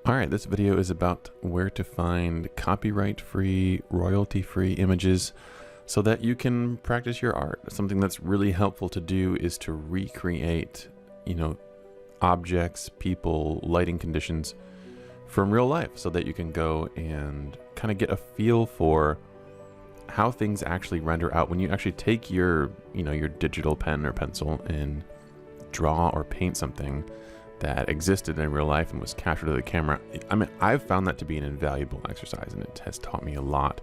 All right, this video is about where to find copyright-free, royalty-free images so that you can practice your art. Something that's really helpful to do is to recreate, objects, people, lighting conditions from real life so that you can go and kind of get a feel for how things actually render out when you actually take your, your digital pen or pencil and draw or paint something that existed in real life and was captured to the camera. I mean, I've found that to be an invaluable exercise, and it has taught me a lot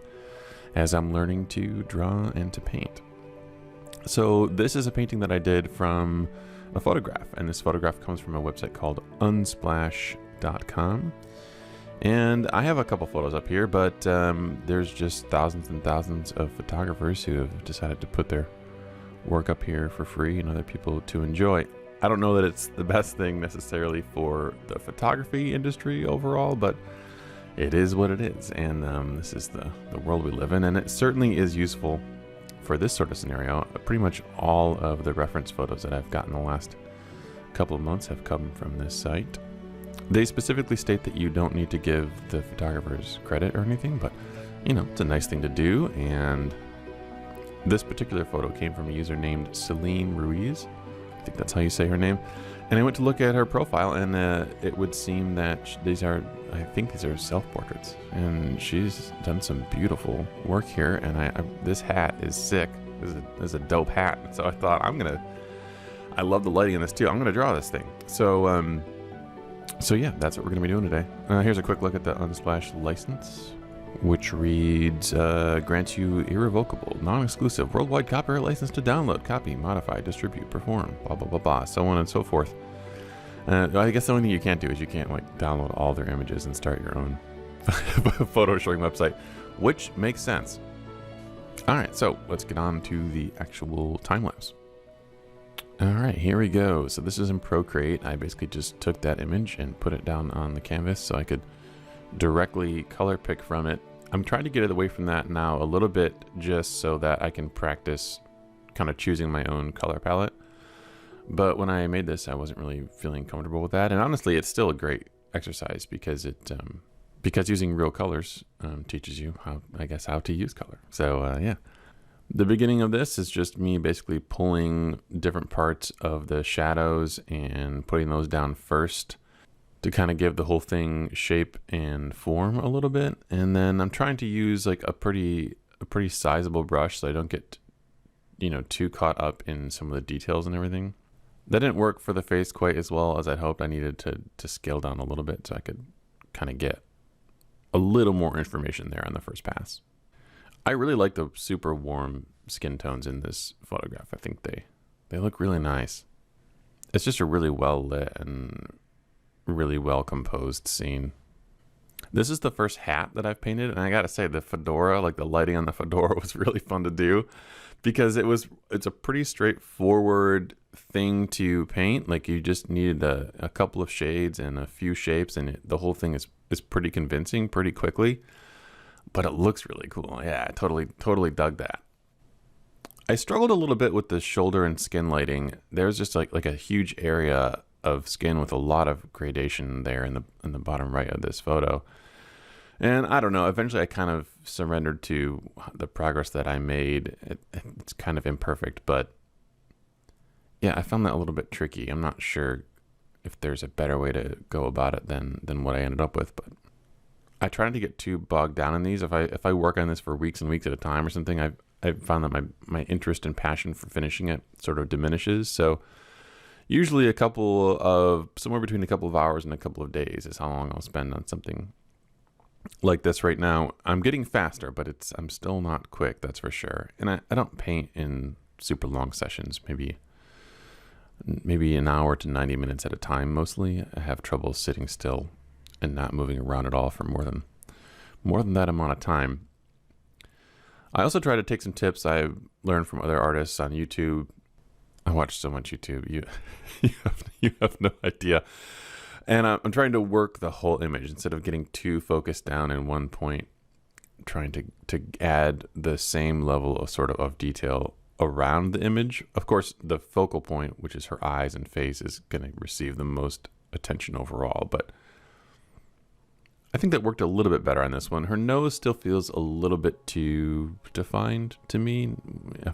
as I'm learning to draw and to paint. So this is a painting that I did from a photograph, and this photograph comes from a website called unsplash.com. And I have a couple photos up here, but there's just thousands and thousands of photographers who have decided to put their work up here for free and other people to enjoy. I don't know that it's the best thing necessarily for the photography industry overall, but it is what it is. And this is the world we live in, and it certainly is useful for this sort of scenario. Pretty much all of the reference photos that I've gotten the last couple of months have come from this site. They specifically state that you don't need to give the photographers credit or anything, but it's a nice thing to do. And this particular photo came from a user named Celine Ruiz. I think that's how you say her name. And I went to look at her profile, and it would seem that I think these are self-portraits, and she's done some beautiful work here. And this hat is sick. This is a dope hat. So I thought I love the lighting in this too. I'm gonna draw this thing. So yeah, that's what we're gonna be doing today. Here's a quick look at the Unsplash license, which reads, grants you irrevocable, non-exclusive, worldwide copyright license to download, copy, modify, distribute, perform, blah, blah, blah, blah, so on and so forth. I guess the only thing you can't do is you can't download all their images and start your own photo showing website, which makes sense. All right, so let's get on to the actual time lapse. All right, here we go. So this is in Procreate. I basically just took that image and put it down on the canvas so I could directly color pick from it. I'm trying to get it away from that now a little bit, just so that I can practice kind of choosing my own color palette. But when I made this, I wasn't really feeling comfortable with that. And honestly, it's still a great exercise because because using real colors teaches you how to use color. So yeah. The beginning of this is just me basically pulling different parts of the shadows and putting those down first to kind of give the whole thing shape and form a little bit. And then I'm trying to use like a pretty sizable brush so I don't get, too caught up in some of the details and everything. That didn't work for the face quite as well as I'd hoped. I needed to scale down a little bit so I could kind of get a little more information there on the first pass. I really like the super warm skin tones in this photograph. I think they look really nice. It's just a really well lit and really well composed scene. This is the first hat that I've painted, and I gotta say the fedora, like the lighting on the fedora, was really fun to do because it's a pretty straightforward thing to paint. Like you just needed a couple of shades and a few shapes, and the whole thing is pretty convincing pretty quickly. But it looks really cool. Yeah, I totally dug that. I struggled a little bit with the shoulder and skin lighting. There's just like a huge area of skin with a lot of gradation there in the bottom right of this photo. And I don't know, eventually I kind of surrendered to the progress that I made. It's kind of imperfect, but yeah, I found that a little bit tricky. I'm not sure if there's a better way to go about it than what I ended up with, but I try not to get too bogged down in these. If I work on this for weeks and weeks at a time or something, I've found that my interest and passion for finishing it sort of diminishes. So usually somewhere between a couple of hours and a couple of days is how long I'll spend on something like this. Right now I'm getting faster, but I'm still not quick, that's for sure. And I don't paint in super long sessions, maybe an hour to 90 minutes at a time. Mostly I have trouble sitting still and not moving around at all for more than that amount of time. I also try to take some tips I learned from other artists on YouTube. I watch so much YouTube, you have no idea. And I'm trying to work the whole image instead of getting too focused down in one point, trying to add the same level of detail around the image. Of course, the focal point, which is her eyes and face, is going to receive the most attention overall, but I think that worked a little bit better on this one. Her nose still feels a little bit too defined to me,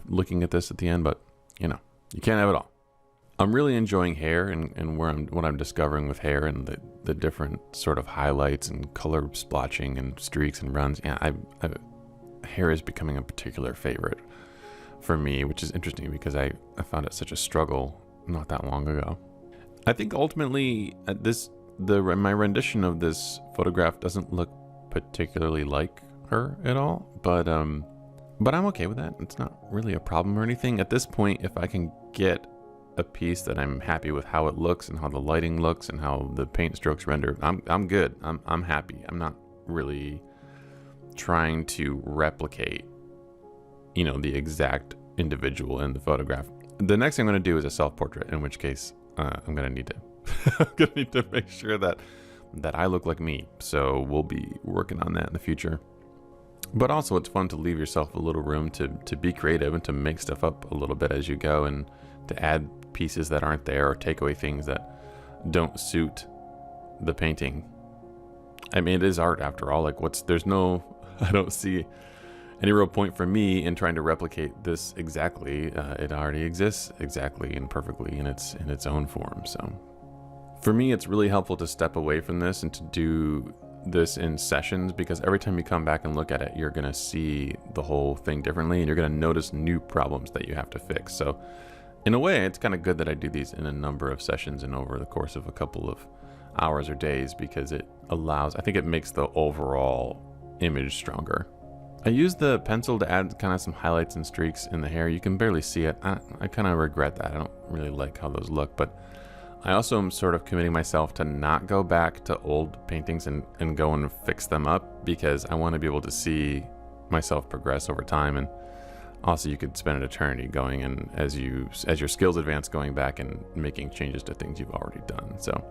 looking at this at the end, but you know, you can't have it all. I'm really enjoying hair and what I'm discovering with hair and the different sort of highlights and color splotching and streaks and runs. Yeah, hair is becoming a particular favorite for me, which is interesting because I found it such a struggle not that long ago. I think ultimately my rendition of this photograph doesn't look particularly like her at all, but I'm okay with that. It's not really a problem or anything. At this point, if I can get a piece that I'm happy with how it looks and how the lighting looks and how the paint strokes render, I'm good. I'm happy. I'm not really trying to replicate, you know, the exact individual in the photograph. The next thing I'm going to do is a self-portrait, in which case I'm going to need to I'm gonna need to make sure that I look like me. So we'll be working on that in the future. But also it's fun to leave yourself a little room to be creative and to make stuff up a little bit as you go, and to add pieces that aren't there or take away things that don't suit the painting. I mean, it is art after all. Like I don't see any real point for me in trying to replicate this exactly. It already exists exactly and perfectly in its own form. So for me, it's really helpful to step away from this and to do this in sessions, because every time you come back and look at it, you're going to see the whole thing differently, and you're going to notice new problems that you have to fix. So in a way, it's kind of good that I do these in a number of sessions and over the course of a couple of hours or days, because I think it makes the overall image stronger. I used the pencil to add kind of some highlights and streaks in the hair. You can barely see it. I kind of regret that. I don't really like how those look, but I also am sort of committing myself to not go back to old paintings and go and fix them up, because I want to be able to see myself progress over time. And also you could spend an eternity going, and as your skills advance, going back and making changes to things you've already done. So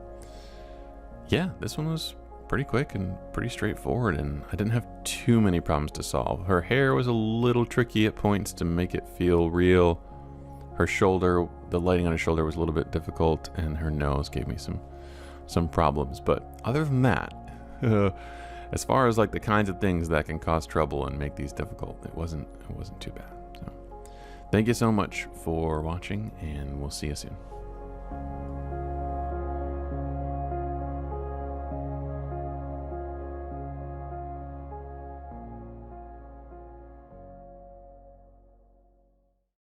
yeah, this one was pretty quick and pretty straightforward, and I didn't have too many problems to solve. Her hair was a little tricky at points to make it feel real. Her shoulder, the lighting on her shoulder was a little bit difficult, and her nose gave me some problems. But other than that, as far as like the kinds of things that can cause trouble and make these difficult, it wasn't too bad. So thank you so much for watching, and we'll see you soon.